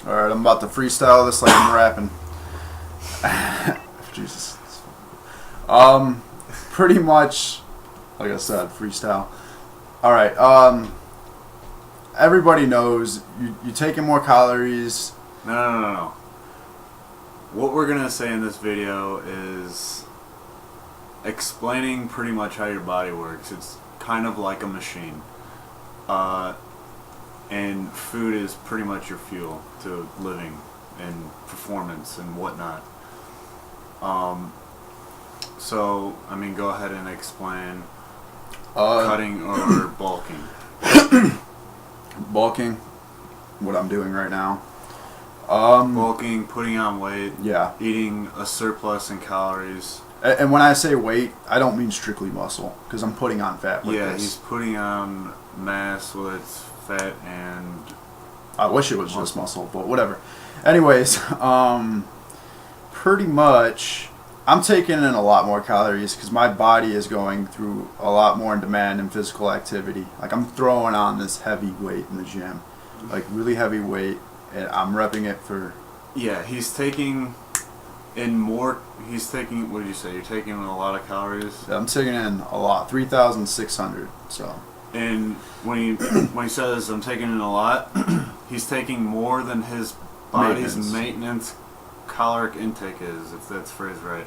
Alright, I'm about to freestyle this like I'm rapping. Jesus. Pretty much, like I said, freestyle. Alright, everybody knows you taking more calories. No. What we're going to say in this video is explaining pretty much how your body works. It's kind of like a machine. And food is pretty much your fuel to living and performance and whatnot. So, I mean, go ahead and explain cutting or bulking. Bulking, what I'm doing right now. Bulking, putting on weight, yeah, eating a surplus in calories. And when I say weight, I don't mean strictly muscle, because I'm putting on fat with this. He's putting on mass with fat and... I wish it was just muscle, but whatever. Anyways, pretty much, I'm taking in a lot more calories because my body is going through a lot more demand in physical activity. Like, I'm throwing on this heavy weight in the gym, like really heavy weight, and I'm repping it for... Yeah, he's taking in more... He's taking... What did you say? You're taking in a lot of calories? I'm taking in a lot, 3,600, so... And when he says I'm taking in a lot, he's taking more than his body's maintenance caloric intake is, if that's phrased right.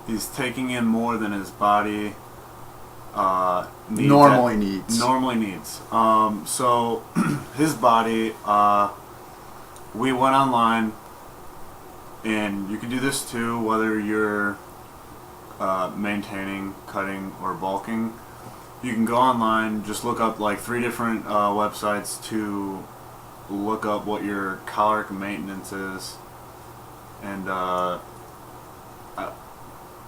He's taking in more than his body normally needs. So his body, we went online, and you can do this too, whether you're maintaining, cutting, or bulking. You can go online, just look up like 3 different websites to look up what your caloric maintenance is, and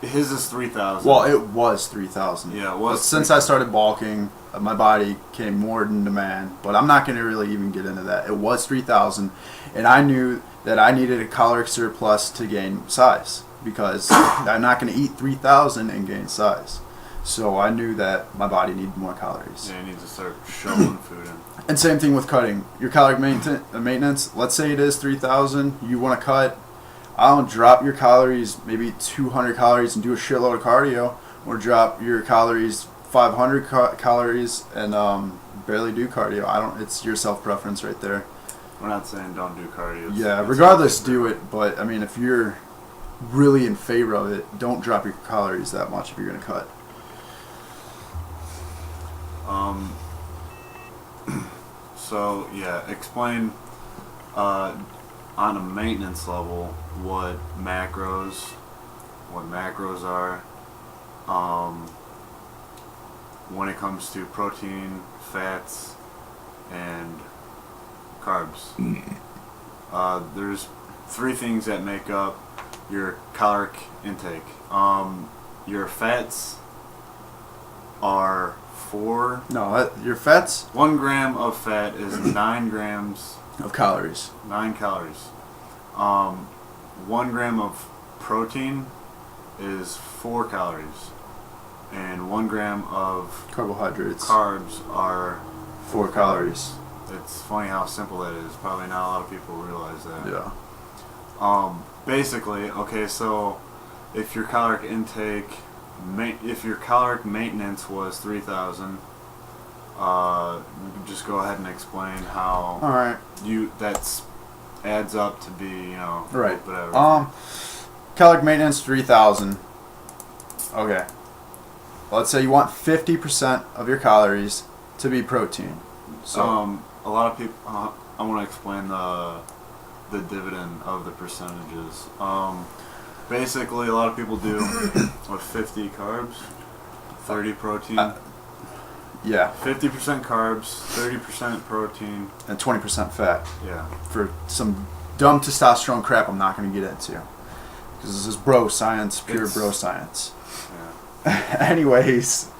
his is 3,000. Well, it was 3,000. Yeah, it was. But since I started bulking, my body came more in demand. But I'm not going to really even get into that. It was 3,000, and I knew that I needed a caloric surplus to gain size because I'm not going to eat 3,000 and gain size. So I knew that my body needed more calories. Yeah, you need to start shoveling food in. And same thing with cutting. Your caloric maintenance, let's say it is 3,000, you want to cut, I don't drop your calories, maybe 200 calories and do a shitload of cardio, or drop your calories 500 calories and barely do cardio. It's your self-preference right there. We're not saying don't do cardio. Yeah, regardless, do it. But, I mean, if you're really in favor of it, don't drop your calories that much if you're going to cut. So yeah, explain on a maintenance level what macros are, when it comes to protein, fats, and carbs. There's 3 things that make up your caloric intake. Your fats are your fats? 1 gram of fat is 9 grams of calories. 9 calories. 1 gram of protein is 4 calories, and 1 gram of carbohydrates, carbs are 4 calories. It's funny how simple that is. Probably not a lot of people realize that. Yeah. Basically, okay, so if your caloric intake, if your caloric maintenance was 3,000, you can just go ahead and explain how. All right. That's adds up to be, right. Whatever. Caloric maintenance 3,000. Okay. Let's say you want 50% of your calories to be protein. So a lot of people. I want to explain the dividend of the percentages. Basically, a lot of people do 50 carbs, 30 protein. Yeah. 50% carbs, 30% protein, and 20% fat. Yeah. For some dumb testosterone crap I'm not going to get into, because this is bro science, pure bro science. Yeah. Anyways,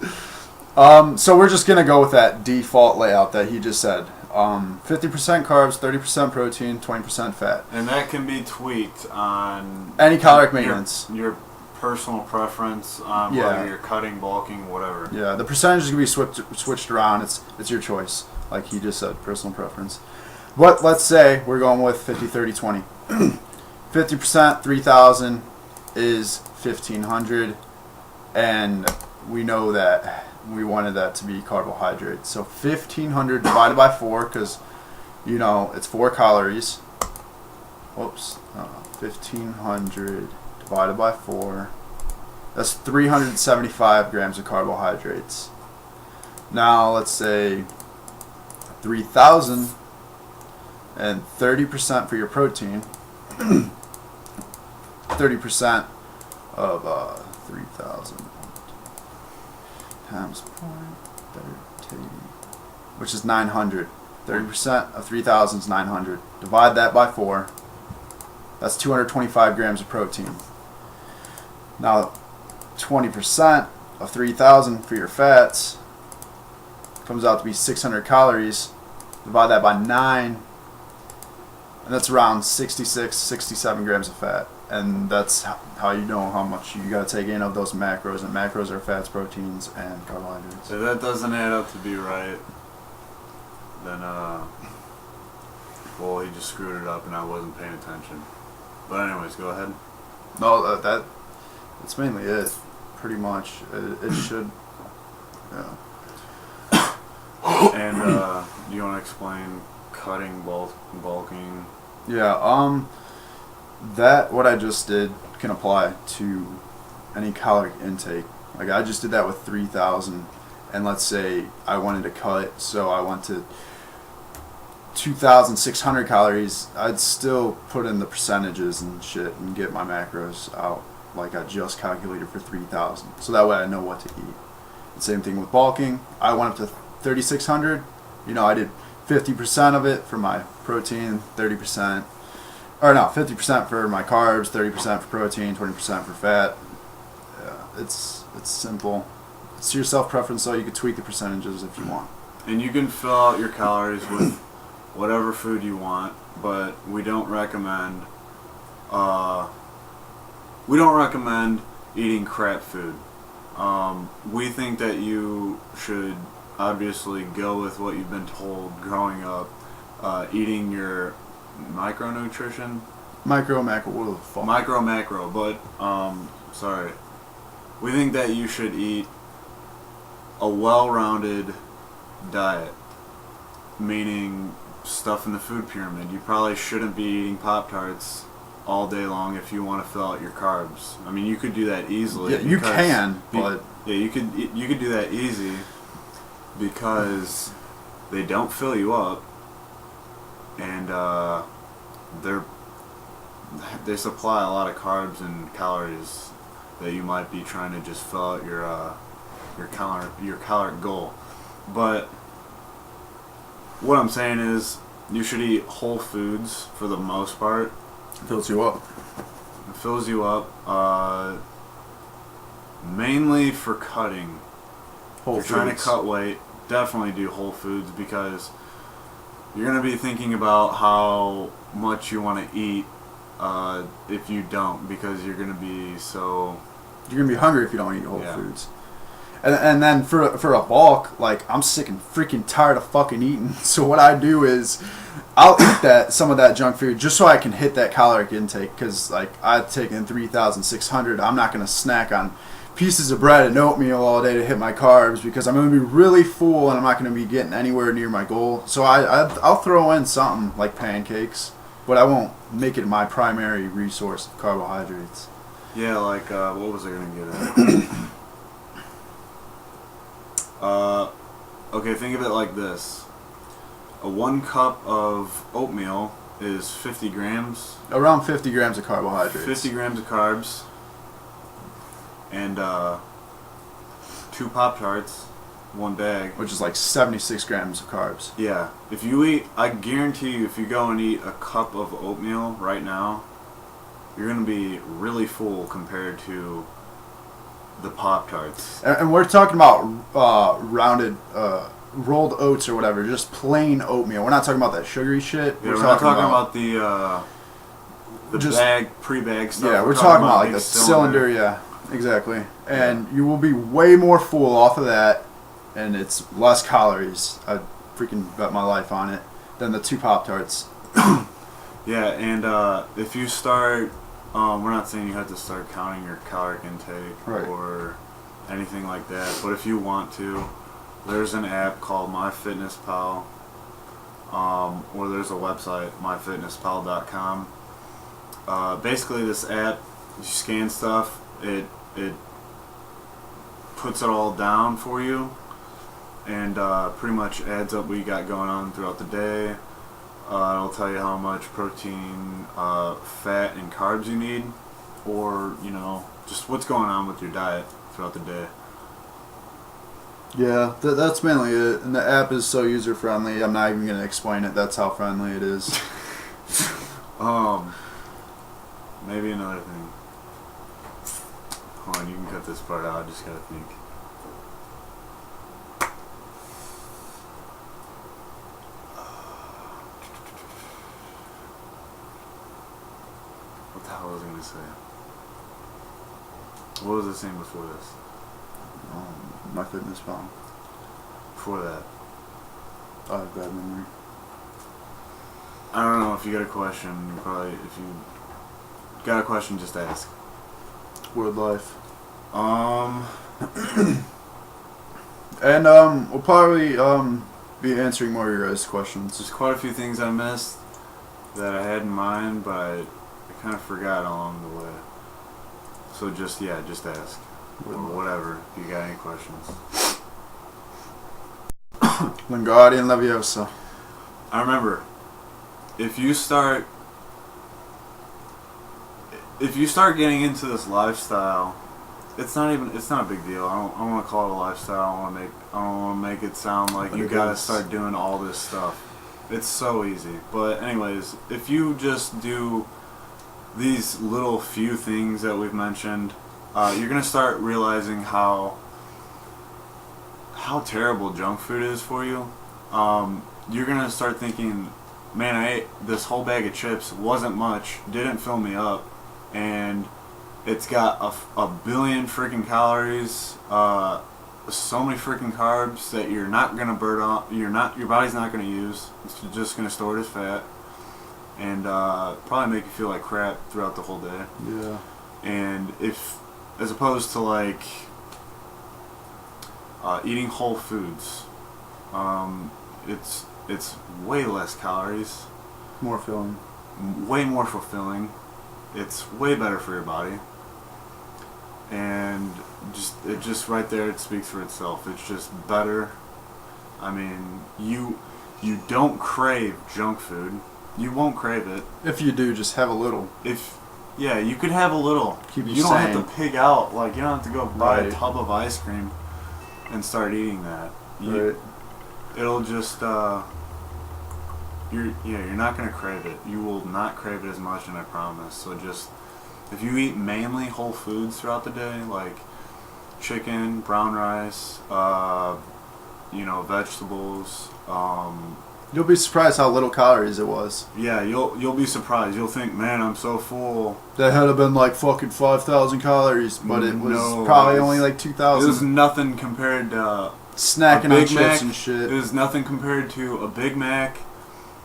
so we're just gonna go with that default layout that he just said. 50% carbs, 30% protein, 20% fat. And that can be tweaked on any caloric maintenance. Your personal preference on whether you're cutting, bulking, whatever. Yeah, the percentage is gonna be switched around. It's your choice, like he just said, personal preference. But let's say we're going with 50, 30, 20. 50%, 3,000 is 1,500, and we know that we wanted that to be carbohydrates. So 1,500 divided by 4, because it's 4 calories. Whoops, 1,500 divided by 4. That's 375 grams of carbohydrates. Now let's say 3,000 and 30% for your protein. 30% of 3,000 times 0.30, which is 900. 30% of 3,000 is 900. Divide that by 4. That's 225 grams of protein. Now, 20% of 3,000 for your fats comes out to be 600 calories. Divide that by 9, and that's around 66, 67 grams of fat. And that's how you know how much you got to take in of those macros. And macros are fats, proteins, and carbohydrates. If that doesn't add up to be right, then, well, he just screwed it up and I wasn't paying attention. But anyways, go ahead. No, that's mainly it. Pretty much. It should, yeah. And do you want to explain cutting, bulking? Yeah, that what I just did can apply to any caloric intake. Like I just did that with 3,000, and let's say I wanted to cut, so I went to 2,600 calories. I'd still put in the percentages and shit and get my macros out like I just calculated for 3,000. So that way I know what to eat. The same thing with bulking. I went up to 3,600. I did 50% of it for my protein, 30%. Or no, 50% for my carbs, 30% for protein, 20% for fat. Yeah, it's simple. It's to your self-preference, so you can tweak the percentages if you want. And you can fill out your calories with whatever food you want, but we don't recommend eating crap food. We think that you should obviously go with what you've been told growing up, eating your micronutrition. Macro, what the fuck? Macro, but sorry. We think that you should eat a well-rounded diet, meaning stuff in the food pyramid. You probably shouldn't be eating Pop-Tarts all day long if you want to fill out your carbs. I mean, you could do that easily. Yeah, you can, but yeah, you could do that easy because they don't fill you up, and they supply a lot of carbs and calories that you might be trying to just fill out your caloric goal. But what I'm saying is you should eat whole foods for the most part. Fills you up. It fills you up, mainly for cutting. Whole if you're trying to foods. cut weight, definitely do whole foods because you're going to be thinking about how much you want to eat if you don't, because you're going to be so... You're going to be hungry if you don't eat whole Yeah. foods. And then for a bulk, like, I'm sick and freaking tired of fucking eating. So what I do is I'll eat some of that junk food just so I can hit that caloric intake. Because, like, I've taken 3,600. I'm not going to snack on pieces of bread and oatmeal all day to hit my carbs because I'm going to be really full and I'm not going to be getting anywhere near my goal. So I'll throw in something like pancakes, but I won't make it my primary resource of carbohydrates. Yeah, like, what was I going to get at? Okay, think of it like this. A 1 cup of oatmeal is 50 grams. Around 50 grams of carbohydrates. 50 grams of carbs. And 2 Pop-Tarts, 1 bag. Which is like 76 grams of carbs. Yeah. If you eat, I guarantee you, if you go and eat a cup of oatmeal right now, you're going to be really full compared to the Pop-Tarts. And we're talking about rounded, rolled oats or whatever, just plain oatmeal. We're not talking about that sugary shit. Yeah, we're not talking about the just pre-bag stuff. Yeah, we're talking about like the the cylinder. Yeah, exactly. And you will be way more full off of that, and it's less calories. I freaking bet my life on it than the 2 Pop-Tarts. Yeah, and if you start, we're not saying you have to start counting your caloric intake or anything like that, but if you want to, there's an app called MyFitnessPal, or there's a website, myfitnesspal.com. Basically, this app, you scan stuff, it puts it all down for you, and pretty much adds up what you got going on throughout the day. It'll tell you how much protein, fat, and carbs you need, or, you know, just what's going on with your diet throughout the day. Yeah, that's mainly it. And the app is so user friendly. I'm not even gonna explain it. That's how friendly it is. Maybe another thing. Hold on, you can cut this part out. I just gotta think. What the hell was I gonna say? What was I saying before this? MyFitnessPal. Before that. I have bad memory. I don't know if you got a question. If you got a question, just ask. Word life. And we'll probably be answering more of your guys' questions. there's quite a few things I missed that I had in mind, but I kind of forgot along the way. So just ask. Or whatever, if you got any questions. Wingardium Leviosa. I remember, if you start getting into this lifestyle, it's not a big deal. I don't want to call it a lifestyle. I don't want to make it sound like you gotta start doing all this stuff. It's so easy. But anyways, if you just do these little few things that we've mentioned, you're gonna start realizing how terrible junk food is for you. You're gonna start thinking, man, I ate this whole bag of chips, wasn't much, didn't fill me up, and it's got a billion freaking calories, so many freaking carbs that you're not gonna burn off. Your body's not gonna use. It's just gonna store it as fat, and probably make you feel like crap throughout the whole day. Yeah. And as opposed to like eating whole foods, it's way less calories, More filling. way more fulfilling. It's way better for your body, and just right there, it speaks for itself. It's just better. I mean, you don't crave junk food. You won't crave it. If you do, just have a little. Yeah, you could have a little. Keep you don't sane. have to pig out. Like, you don't have to go buy a Right. tub of ice cream and start eating that. Right. It'll just you're not gonna crave it. You will not crave it as much, and I promise. So just if you eat mainly whole foods throughout the day, like chicken, brown rice, vegetables. You'll be surprised how little calories it was. Yeah, you'll be surprised. You'll think, man, I'm so full. That had to been like fucking 5,000 calories, but it was probably only like 2,000. It was nothing compared to snacking on chips and shit. It was nothing compared to a Big Mac,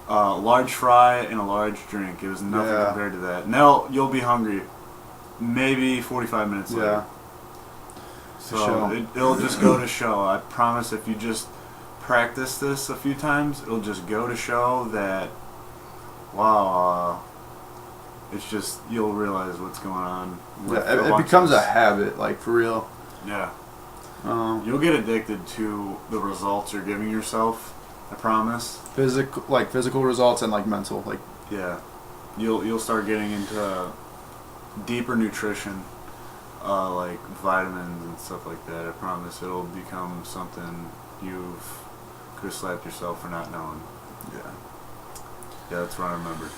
a large fry, and a large drink. It was nothing compared to that. Now you'll be hungry maybe 45 minutes later. So it'll just go to show. I promise, if you just practice this a few times, it'll just go to show that, wow, it's just, you'll realize what's going on. It becomes a habit, like, for real. Yeah. You'll get addicted to the results you're giving yourself, I promise. Physical results and like mental, like. Yeah. You'll start getting into deeper nutrition, like vitamins and stuff like that. I promise it'll become something could have slapped yourself for not knowing. Yeah. Yeah, that's what I remember.